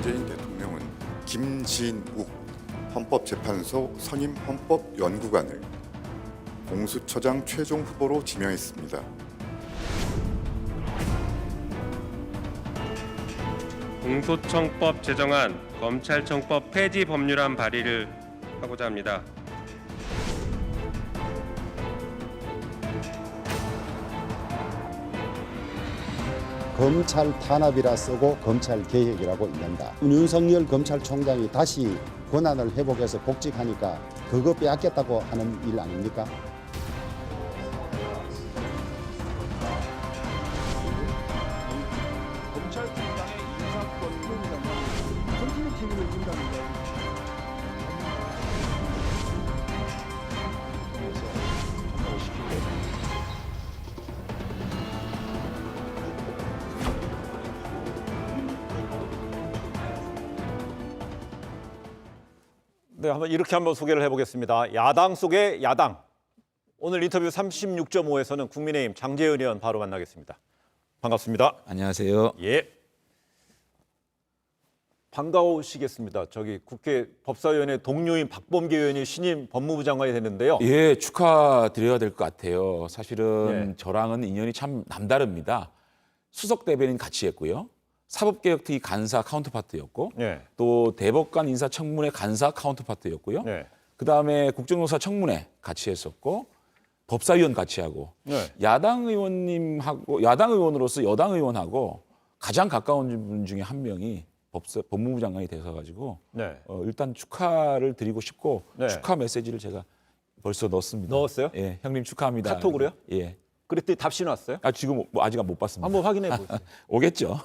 문재인 대통령은 김진욱 헌법재판소 선임 헌법연구관을 공수처장 최종 후보로 지명했습니다. 공소청법 제정안, 검찰청법 폐지 법률안 발의를 하고자 합니다. 검찰 탄압이라 쓰고 검찰 개혁이라고 읽는다. 윤석열 검찰총장이 다시 권한을 회복해서 복직하니까 그거 빼앗겼다고 하는 일 아닙니까? 검찰총장의 인사권 컨티뉴티를 준다는 거예요. 네, 이렇게 한번 소개를 해보겠습니다. 야당 속의 야당. 오늘 인터뷰 36.5에서는 국민의힘 장제은 의원 바로 만나겠습니다. 반갑습니다. 안녕하세요. 예. 반가우시겠습니다. 저기 국회 법사위원회 동료인 박범계 의원이 신임 법무부 장관이 됐는데요. 예, 축하드려야 될 것 같아요. 사실은 예. 저랑은 인연이 참 남다릅니다. 수석 대변인 같이 했고요. 사법개혁특위 간사 카운터파트였고 예. 또 대법관 인사청문회 간사 카운터파트였고요. 예. 그다음에 국정조사 청문회 같이 했었고 법사위원 같이 하고 네. 야당 의원님하고 야당 의원으로서 여당 의원하고 가장 가까운 분 중에 한 명이 법무부 장관이 되셔 가지고 네. 일단 축하를 드리고 싶고 네. 축하 메시지를 제가 벌써 넣었습니다. 넣었어요? 예, 형님 축하합니다. 카톡으로요? 예. 그랬더니 답신 왔어요? 지금 아직 못 봤습니다. 한번 확인해 보세요. 오겠죠.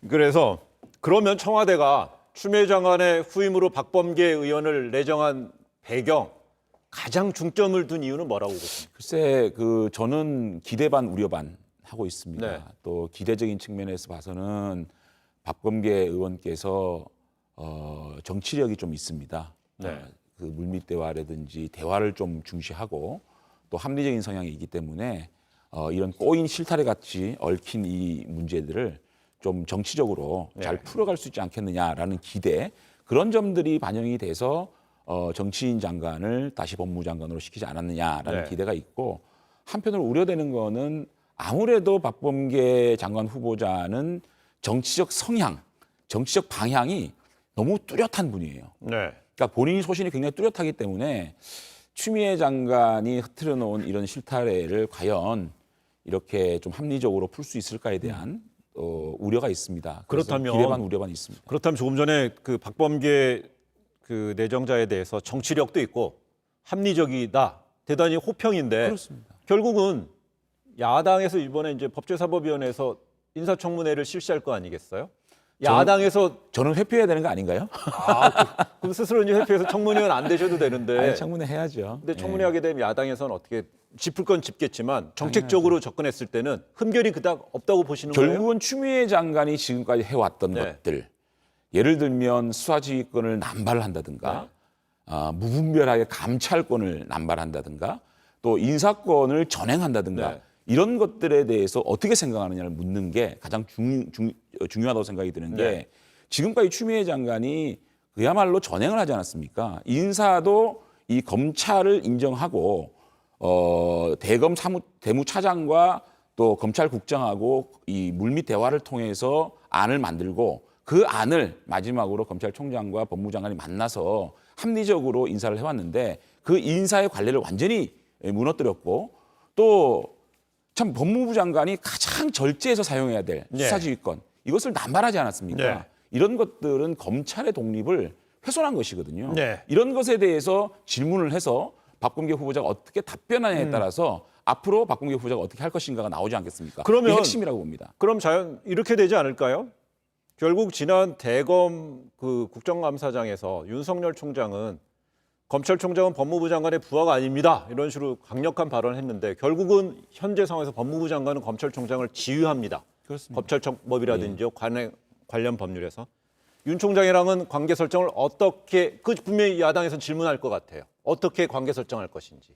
그래서 그러면 청와대가 추미애 장관의 후임으로 박범계 의원을 내정한 배경 가장 중점을 둔 이유는 뭐라고 보십니까? 글쎄 저는 기대 반 우려 반 하고 있습니다. 네. 또 기대적인 측면에서 봐서는 박범계 의원께서 정치력이 좀 있습니다. 네. 그 물밑 대화라든지 대화를 좀 중시하고 또 합리적인 성향이 있기 때문에 이런 꼬인 실타래 같이 얽힌 이 문제들을 좀 정치적으로 네. 잘 풀어갈 수 있지 않겠느냐라는 기대, 그런 점들이 반영이 돼서 정치인 장관을 다시 법무부 장관으로 시키지 않았느냐라는 네. 기대가 있고, 한편으로 우려되는 거는 아무래도 박범계 장관 후보자는 정치적 성향, 정치적 방향이 너무 뚜렷한 분이에요. 네. 그러니까 본인이 소신이 굉장히 뚜렷하기 때문에 추미애 장관이 흐트려 놓은 이런 실타래를 과연 이렇게 좀 합리적으로 풀 수 있을까에 대한 우려가 있습니다. 그래서 그렇다면 기대 반 우려 반 있습니다. 그렇다면 조금 전에 그 박범계 그 내정자에 대해서 정치력도 있고 합리적이다, 대단히 호평인데 그렇습니다. 결국은 야당에서 이번에 이제 법제사법위원회에서 인사청문회를 실시할 거 아니겠어요? 야당에서 저는 회피해야 되는 거 아닌가요? 그럼 스스로 이제 회피해서 청문회는 안 되셔도 되는데. 아니, 청문회 해야죠. 근데 청문회하게 되면 야당에서는 어떻게 짚을 건 짚겠지만 정책적으로 접근했을 때는 흠결이 그닥 없다고 보시는 거예요? 결국은 추미애 장관이 지금까지 해왔던 네. 것들, 예를 들면 수사지휘권을 남발한다든가, 무분별하게 감찰권을 남발한다든가, 또 인사권을 전행한다든가, 네. 이런 것들에 대해서 어떻게 생각하느냐를 묻는 게 가장 중요하다고 생각이 드는 게, 네. 지금까지 추미애 장관이 그야말로 전행을 하지 않았습니까? 인사도 이 검찰을 인정하고 대검 대무차장과 또 검찰국장하고 이 물밑 대화를 통해서 안을 만들고, 그 안을 마지막으로 검찰총장과 법무장관이 만나서 합리적으로 인사를 해왔는데, 그 인사의 관례를 완전히 무너뜨렸고, 또 참 법무부 장관이 가장 절제해서 사용해야 될 네. 수사지휘권, 이것을 남발하지 않았습니까? 네. 이런 것들은 검찰의 독립을 훼손한 것이거든요. 네. 이런 것에 대해서 질문을 해서 박범계 후보자가 어떻게 답변하냐에 따라서 앞으로 박범계 후보자가 어떻게 할 것인가가 나오지 않겠습니까? 그러면 그게 핵심이라고 봅니다. 그럼 자연 이렇게 되지 않을까요? 결국 지난 대검 그 국정감사장에서 윤석열 총장은 검찰총장은 법무부 장관의 부하가 아닙니다, 이런 식으로 강력한 발언을 했는데 결국은 현재 상황에서 법무부 장관은 검찰총장을 지휘합니다. 그렇습니다. 검찰청법이라든지 관련 법률에서 윤 총장이랑은 관계 설정을 어떻게, 그 분명히 야당에서 질문할 것 같아요. 어떻게 관계 설정할 것인지.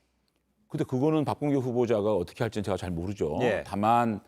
근데 그거는 박범계 후보자가 어떻게 할지는 제가 잘 모르죠. 예. 다만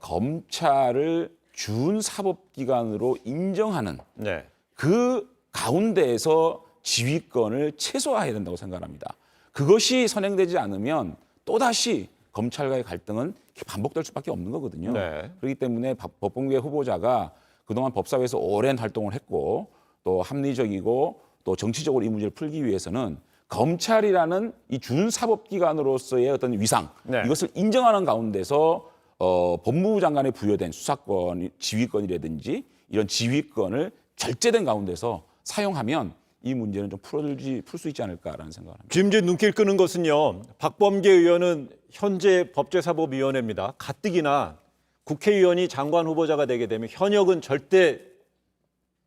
검찰을 준사법기관으로 인정하는 네. 그 가운데에서 지휘권을 최소화해야 된다고 생각합니다. 그것이 선행되지 않으면 또다시 검찰과의 갈등은 반복될 수밖에 없는 거거든요. 네. 그렇기 때문에 법무부의 후보자가 그동안 법사위에서 오랜 활동을 했고 또 합리적이고 또 정치적으로 이 문제를 풀기 위해서는 검찰이라는 이 준사법기관으로서의 어떤 위상 네. 이것을 인정하는 가운데서 법무부 장관에 부여된 수사권, 지휘권이라든지 이런 지휘권을 절제된 가운데서 사용하면 이 문제는 좀 풀 수 있지 않을까라는 생각을 합니다. 지금 이제 눈길 끄는 것은요. 박범계 의원은 현재 법제사법위원회입니다. 가뜩이나 국회의원이 장관 후보자가 되게 되면 현역은 절대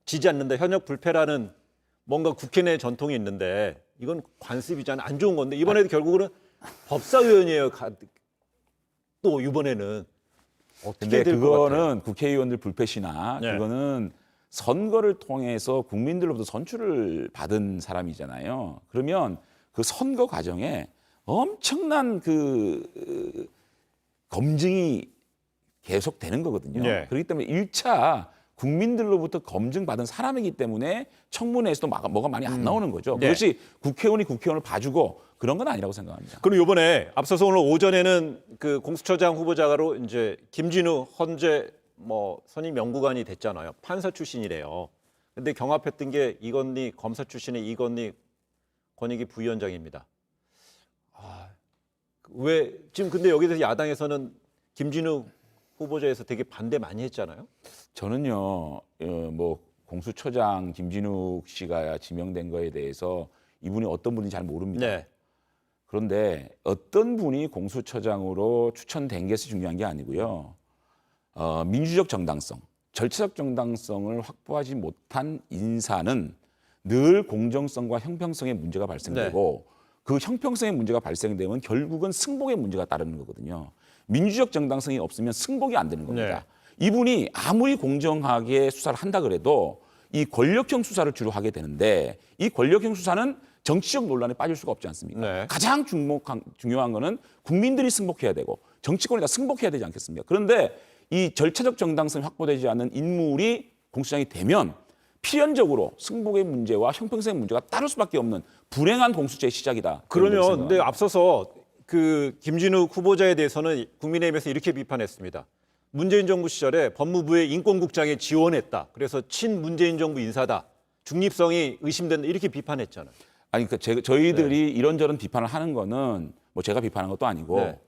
지지 않는다. 현역 불패라는 뭔가 국회 내 전통이 있는데 이건 관습이잖아요. 안 좋은 건데 이번에도 결국은 법사위원이에요. 또 이번에는 어떻게 근데 될 것 같아요? 그거는 국회의원들 불패시나 네. 그거는 선거를 통해서 국민들로부터 선출을 받은 사람이잖아요. 그러면 그 선거 과정에 엄청난 그 검증이 계속되는 거거든요. 네. 그렇기 때문에 1차 국민들로부터 검증받은 사람이기 때문에 청문회에서도 뭐가 많이 안 나오는 거죠. 네. 그것이 국회의원이 국회의원을 봐주고 그런 건 아니라고 생각합니다. 그리고 이번에 앞서서 오늘 오전에는 그 공수처장 후보자로 이제 김진우 헌재 선임 연구관이 됐잖아요. 판사 출신이래요. 근데 경합했던 게 이건희 검사 출신의 이건희 권익위 부위원장입니다. 왜 지금 근데 여기서 야당에서는 김진우 후보자에서 되게 반대 많이 했잖아요. 저는요, 공수처장 김진욱 씨가 지명된 거에 대해서 이분이 어떤 분인지 잘 모릅니다. 네. 그런데 어떤 분이 공수처장으로 추천된 것이 중요한 게 아니고요. 민주적 정당성, 절차적 정당성을 확보하지 못한 인사는 늘 공정성과 형평성의 문제가 발생되고 그 형평성의 문제가 발생되면 결국은 승복의 문제가 따르는 거거든요. 민주적 정당성이 없으면 승복이 안 되는 겁니다. 이분이 아무리 공정하게 수사를 한다 그래도 이 권력형 수사를 주로 하게 되는데 이 권력형 수사는 정치적 논란에 빠질 수가 없지 않습니까? 네. 가장 중요한 거는 국민들이 승복해야 되고 정치권이 다 승복해야 되지 않겠습니까? 그런데 이 절차적 정당성이 확보되지 않는 인물이 공수장이 되면 필연적으로 승복의 문제와 형평성의 문제가 따를 수밖에 없는 불행한 공수처의 시작이다. 그러면 근데 앞서서 그 김진욱 후보자에 대해서는 국민의힘에서 이렇게 비판했습니다. 문재인 정부 시절에 법무부의 인권국장에 지원했다. 그래서 친문재인 정부 인사다. 중립성이 의심된다. 이렇게 비판했잖아요. 아니 그러니까 저희들이 이런저런 비판을 하는 거는 뭐 제가 비판한 것도 아니고 네.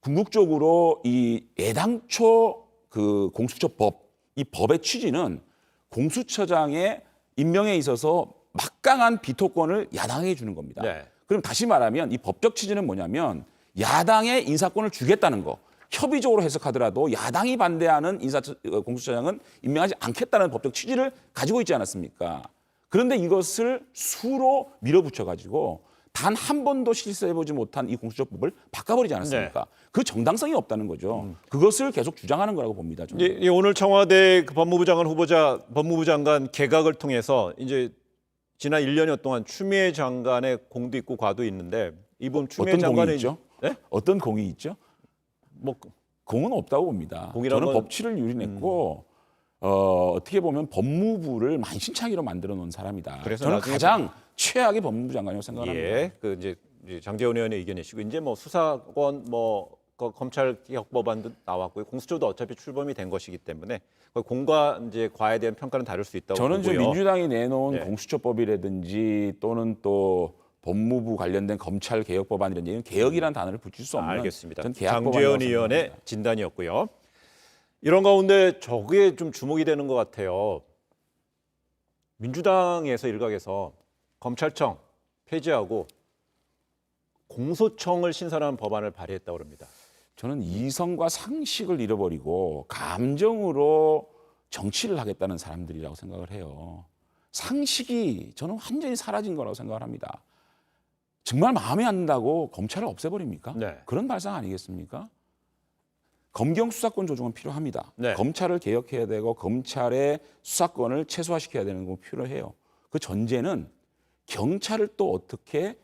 궁극적으로 이 애당초 그 공수처법 이 법의 취지는 공수처장의 임명에 있어서 막강한 비토권을 야당에게 주는 겁니다. 네. 그럼 다시 말하면 이 법적 취지는 뭐냐면 야당의 인사권을 주겠다는 거. 협의적으로 해석하더라도 야당이 반대하는 공수처장은 임명하지 않겠다는 법적 취지를 가지고 있지 않았습니까? 그런데 이것을 수로 밀어붙여가지고 단 한 번도 실수해보지 못한 이 공수처법을 바꿔버리지 않았습니까? 그 정당성이 없다는 거죠. 그것을 계속 주장하는 거라고 봅니다. 저는. 예, 오늘 청와대 그 법무부 장관 후보자 법무부 장관 개각을 통해서 이제 지난 1년여 동안 추미애 장관의 공도 있고 과도 있는데 이번 추미애 어떤 장관의 공이 있죠? 네? 어떤 공이 있죠? 뭐 공은 없다고 봅니다. 공이란 저는 건- 법치를 유린했고 어떻게 보면 법무부를 만신창이로 만들어 놓은 사람이다. 그래서 저는 나중에 가장 최악의 법무부 장관이라고 생각합니다. 예, 그 이제 장재원 의원의 의견이시고 이제 뭐 수사권 그 검찰 개혁 법안도 나왔고요. 공수처도 어차피 출범이 된 것이기 때문에 그 공과 이제 과에 대한 평가는 다를 수 있다고 저는 지금 보고요. 민주당이 내놓은 네. 공수처법이라든지 또는 또 법무부 관련된 검찰 개혁 법안이라든지 이런 개혁이라는 단어를 붙일 수 없는 알겠습니다. 전 개혁 장재원 법안이라고 의원의 생각합니다. 진단이었고요. 이런 가운데 저게 좀 주목이 되는 것 같아요. 민주당에서 일각에서 검찰청 폐지하고 공소청을 신설하는 법안을 발의했다고 합니다. 저는 이성과 상식을 잃어버리고 감정으로 정치를 하겠다는 사람들이라고 생각을 해요. 상식이 저는 완전히 사라진 거라고 생각을 합니다. 정말 마음에 안 든다고 검찰을 없애버립니까? 네. 그런 발상 아니겠습니까? 검경 수사권 조정은 필요합니다. 네. 검찰을 개혁해야 되고 검찰의 수사권을 최소화시켜야 되는 건 필요해요. 그 전제는 경찰을 또 어떻게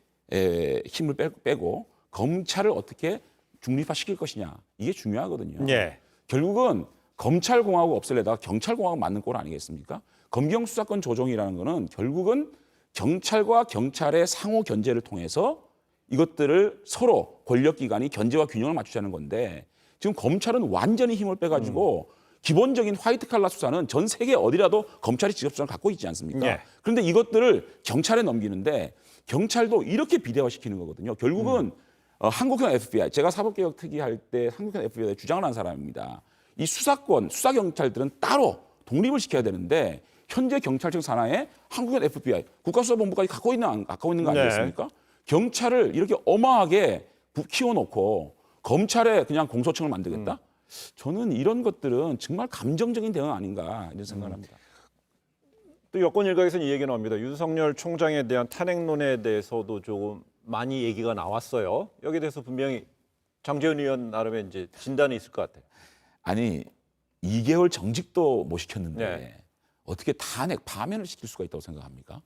힘을 빼고 검찰을 어떻게 중립화시킬 것이냐 이게 중요하거든요. 예. 결국은 검찰공화국 없애려다가 경찰공화국 만든 꼴 아니겠습니까? 검경 수사권 조정이라는 거는 결국은 경찰과 경찰의 상호 견제를 통해서 이것들을 서로 권력기관이 견제와 균형을 맞추자는 건데 지금 검찰은 완전히 힘을 빼가지고 기본적인 화이트 칼라 수사는 전 세계 어디라도 검찰이 직접 수사를 갖고 있지 않습니까? 네. 그런데 이것들을 경찰에 넘기는데 경찰도 이렇게 비대화시키는 거거든요. 결국은 한국형 FBI, 제가 사법개혁 특위할 때 한국형 FBI에 주장을 한 사람입니다. 이 수사권, 수사경찰들은 따로 독립을 시켜야 되는데 현재 경찰청 산하에 한국형 FBI, 국가수사본부까지 갖고 있는 거 네. 아니겠습니까? 경찰을 이렇게 어마하게 키워놓고 검찰에 그냥 공소청을 만들겠다? 저는 이런 것들은 정말 감정적인 대응 아닌가 이런 생각을 합니다. 또 여권 일각에서는 이 얘기 나옵니다. 윤석열 총장에 대한 탄핵론에 대해서도 조금 많이 얘기가 나왔어요. 여기에 대해서 분명히 장제원 의원 나름의 이제 진단이 있을 것 같아요. 아니 2개월 정직도 못 시켰는데 네. 어떻게 탄핵 파면을 시킬 수가 있다고 생각합니까?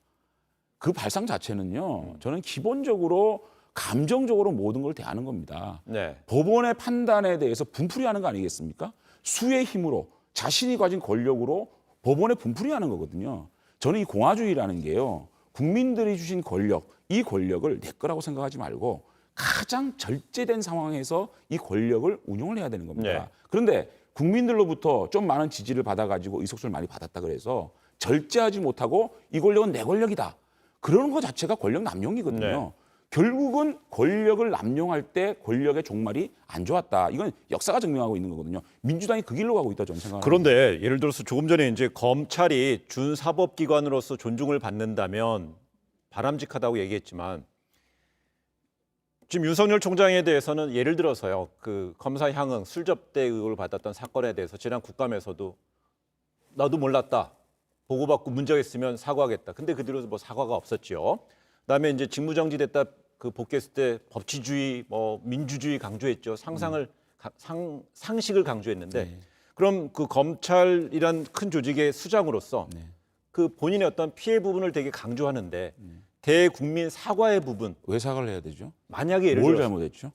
그 발상 자체는요. 저는 기본적으로 감정적으로 모든 걸 대하는 겁니다. 네. 법원의 판단에 대해서 분풀이하는 거 아니겠습니까? 수의 힘으로 자신이 가진 권력으로 법원에 분풀이하는 거거든요. 저는 이 공화주의라는 게요. 국민들이 주신 권력, 이 권력을 내 거라고 생각하지 말고 가장 절제된 상황에서 이 권력을 운용을 해야 되는 겁니다. 네. 그런데 국민들로부터 좀 많은 지지를 받아가지고 의석수를 많이 받았다 그래서 절제하지 못하고 이 권력은 내 권력이다. 그러는 것 자체가 권력 남용이거든요. 네. 결국은 권력을 남용할 때 권력의 종말이 안 좋았다. 이건 역사가 증명하고 있는 거거든요. 민주당이 그 길로 가고 있다 저는 생각합니다. 그런데 예를 들어서 조금 전에 이제 검찰이 준사법기관으로서 존중을 받는다면 바람직하다고 얘기했지만 지금 윤석열 총장에 대해서는 예를 들어서요. 그 검사 향응 술 접대 의혹을 받았던 사건에 대해서 지난 국감에서도 나도 몰랐다. 보고받고 문제가 있으면 사과하겠다. 근데 그 뒤로 뭐 사과가 없었죠. 그다음에 이제 직무정지됐다 그 복귀했을 때 법치주의, 뭐 민주주의 강조했죠. 상식을 강조했는데 네. 그럼 그 검찰이란 큰 조직의 수장으로서 네. 그 본인의 어떤 피해 부분을 되게 강조하는데 대국민 사과의 부분 왜 사과를 해야 되죠? 만약에 예를 뭘 들어서 잘못했죠?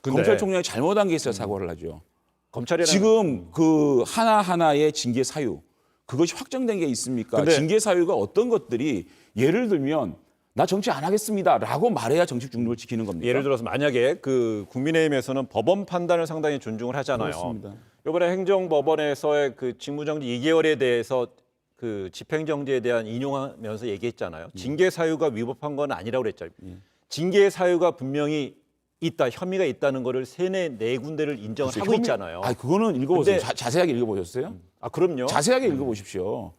근데 검찰총장이 잘못한 게 있어야 사과를 하죠. 검찰이라는 지금 그 하나하나의 징계 사유 그것이 확정된 게 있습니까? 근데- 징계 사유가 어떤 것들이 예를 들면 나 정치 안 하겠습니다라고 말해야 정치 중립을 지키는 겁니까? 예를 들어서 만약에 그 국민의힘에서는 법원 판단을 상당히 존중을 하잖아요. 그렇습니다. 이번에 행정법원에서의 그 직무정지 2개월에 대해서 그 집행정지에 대한 인용하면서 얘기했잖아요. 징계 사유가 위법한 건 아니라고 그랬잖아요. 징계 사유가 분명히 있다, 혐의가 있다는 거를 세네 네 군데를 인정을 하고 있잖아요. 아, 그거는 읽어보세요. 근데- 자세하게 읽어보셨어요? 아 그럼요. 자세하게 읽어보십시오.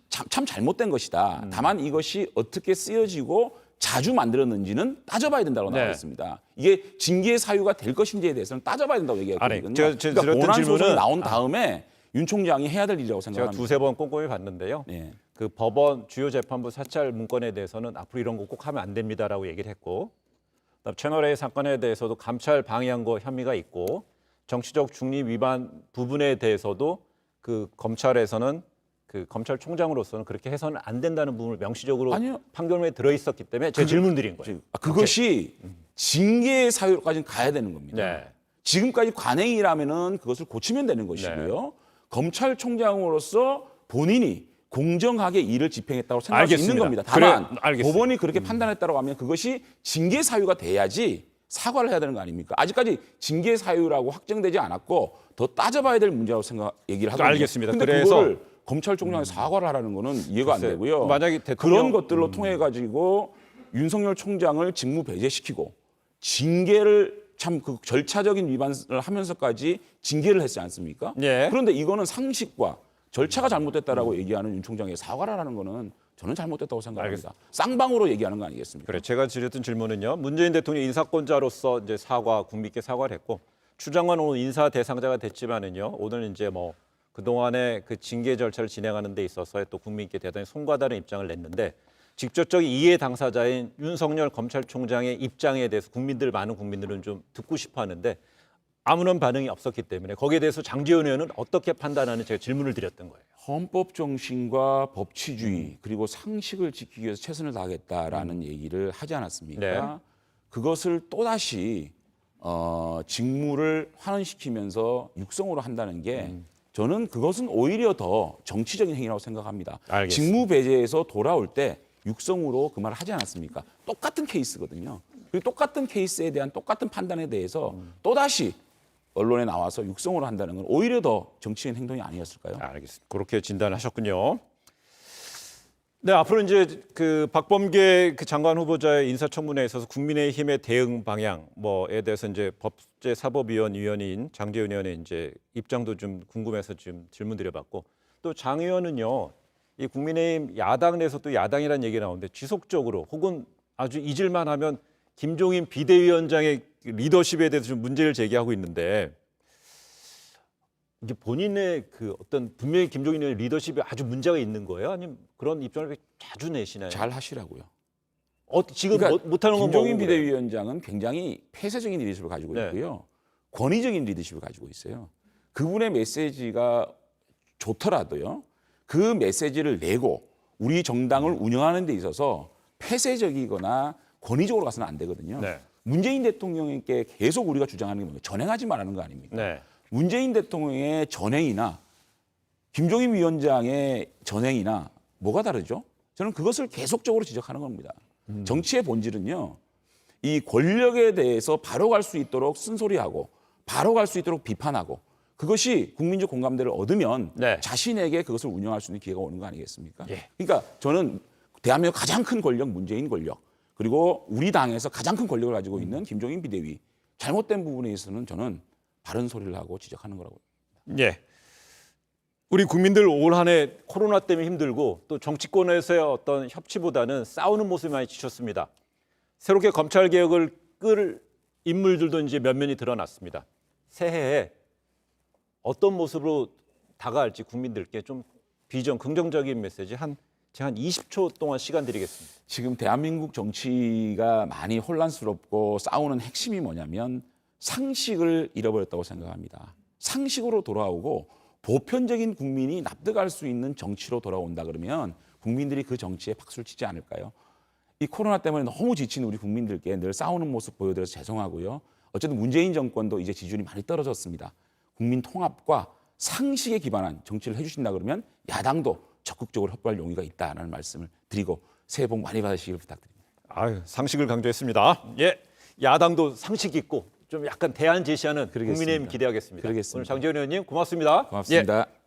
참 잘못된 것이다. 다만 이것이 어떻게 쓰여지고 자주 만들었는지는 따져봐야 된다고 네. 나와 있습니다. 이게 징계 사유가 될 것인지에 대해서는 따져봐야 된다고 아니, 얘기했거든요. 제가 드렸던 본안 소송이 질문은- 나온 다음에 윤 총장이 해야 될 일이라고 제가 생각합니다. 두세 번 꼼꼼히 봤는데요. 네. 그 법원 주요 재판부 사찰 문건에 대해서는 앞으로 이런 거 꼭 하면 안 됩니다라고 얘기를 했고, 그다음 채널A 사건에 대해서도 감찰 방해한 거 혐의가 있고 정치적 중립 위반 부분에 대해서도 그 검찰에서는 그 검찰총장으로서는 그렇게 해서는 안 된다는 부분을 명시적으로 아니요. 판결문에 들어 있었기 때문에 제가 질문 드린 거예요. 그것이 징계 사유까지는 가야 되는 겁니다. 네. 지금까지 관행이라면은 그것을 고치면 되는 것이고요. 네. 검찰총장으로서 본인이 공정하게 일을 집행했다고 생각할 수 있는 알겠습니다. 겁니다. 다만 그래, 알겠습니다. 법원이 그렇게 판단했다고 하면 그것이 징계 사유가 돼야지 사과를 해야 되는 거 아닙니까? 아직까지 징계 사유라고 확정되지 않았고 더 따져봐야 될 문제라고 얘기를 하거든요. 알겠습니다. 근데 그래서- 그거를 검찰총장이 사과를 하라는 거는 이해가 안 글쎄요. 되고요. 만약에 대통령- 그런 것들로 통해 가지고 윤석열 총장을 직무 배제시키고 징계를 참 그 절차적인 위반을 하면서까지 징계를 했지 않습니까? 예. 그런데 이거는 상식과 절차가 잘못됐다라고 얘기하는 윤 총장의 사과를 하는 거는 저는 잘못됐다고 생각합니다. 쌍방으로 얘기하는 거 아니겠습니까? 그래, 제가 드렸던 질문은요. 문재인 대통령 인사권자로서 이제 국민께 사과를 했고 추장관 오늘 인사 대상자가 됐지만은요. 오늘 이제 뭐 그동안의 그 징계 절차를 진행하는 데 있어서 또 국민께 대단히 송구하다는 입장을 냈는데 직접적인 이해 당사자인 윤석열 검찰총장의 입장에 대해서 많은 국민들은 좀 듣고 싶어 하는데 아무런 반응이 없었기 때문에 거기에 대해서 장제원 의원은 어떻게 판단하는 제가 질문을 드렸던 거예요. 헌법 정신과 법치주의 그리고 상식을 지키기 위해서 최선을 다하겠다라는 얘기를 하지 않았습니까? 네. 그것을 또다시 직무를 환원시키면서 육성으로 한다는 게 저는 그것은 오히려 더 정치적인 행위라고 생각합니다. 알겠습니다. 직무 배제에서 돌아올 때 육성으로 그 말을 하지 않았습니까? 똑같은 케이스거든요. 그리고 똑같은 케이스에 대한 똑같은 판단에 대해서 또다시 언론에 나와서 육성으로 한다는 건 오히려 더 정치적인 행동이 아니었을까요? 알겠습니다. 그렇게 진단하셨군요. 네, 앞으로 이제 그 박범계 그 장관 후보자의 인사청문회에 있어서 국민의힘의 대응 방향 뭐에 대해서 이제 법제사법위원인 장재훈 의원의 이제 입장도 좀 궁금해서 지금 질문드려봤고 또 장 의원은요, 이 국민의힘 야당 내에서 또 야당이라는 얘기 나오는데 지속적으로 혹은 아주 잊을만하면 김종인 비대위원장의 리더십에 대해서 좀 문제를 제기하고 있는데. 이게 본인의 그 어떤 분명히 김종인의 리더십에 아주 문제가 있는 거예요? 아니면 그런 입장을 자주 내시나요? 잘 하시라고요. 지금 그러니까 못하는 건 김종인 뭐고 비대위원장은 굉장히 폐쇄적인 리더십을 가지고 네. 있고요. 권위적인 리더십을 가지고 있어요. 그분의 메시지가 좋더라도요. 그 메시지를 내고 우리 정당을 운영하는 데 있어서 폐쇄적이거나 권위적으로 가서는 안 되거든요. 네. 문재인 대통령께 계속 우리가 주장하는 게 뭐예요? 전행하지 말라는 거 아닙니까? 네. 문재인 대통령의 전행이나 김종인 위원장의 전행이나 뭐가 다르죠? 저는 그것을 계속적으로 지적하는 겁니다. 정치의 본질은요. 이 권력에 대해서 바로 갈 수 있도록 쓴소리하고 바로 갈 수 있도록 비판하고 그것이 국민적 공감대를 얻으면 네. 자신에게 그것을 운영할 수 있는 기회가 오는 거 아니겠습니까? 예. 그러니까 저는 대한민국 가장 큰 권력 문재인 권력 그리고 우리 당에서 가장 큰 권력을 가지고 있는 김종인 비대위 잘못된 부분에 있어서는 저는 바른 소리를 하고 지적하는 거라고. 예. 우리 국민들 올 한 해 코로나 때문에 힘들고 또 정치권에서의 어떤 협치보다는 싸우는 모습이 많이 지쳤습니다. 새롭게 검찰 개혁을 끌 인물들도 이제 면면이 드러났습니다. 새해에 어떤 모습으로 다가갈지 국민들께 좀 비전 긍정적인 메시지 제가 한 20초 동안 시간 드리겠습니다. 지금 대한민국 정치가 많이 혼란스럽고 싸우는 핵심이 뭐냐면 상식을 잃어버렸다고 생각합니다. 상식으로 돌아오고 보편적인 국민이 납득할 수 있는 정치로 돌아온다 그러면 국민들이 그 정치에 박수를 치지 않을까요? 이 코로나 때문에 너무 지친 우리 국민들께 늘 싸우는 모습 보여드려서 죄송하고요. 어쨌든 문재인 정권도 이제 지지율이 많이 떨어졌습니다. 국민 통합과 상식에 기반한 정치를 해주신다 그러면 야당도 적극적으로 협조할 용의가 있다는 말씀을 드리고 새해 복 많이 받으시길 부탁드립니다. 상식을 강조했습니다. 예, 야당도 상식 있고 좀 약간 대안 제시하는 그러겠습니다. 국민의힘 기대하겠습니다. 그러겠습니다. 오늘 장재훈 의원님 고맙습니다. 고맙습니다. 예.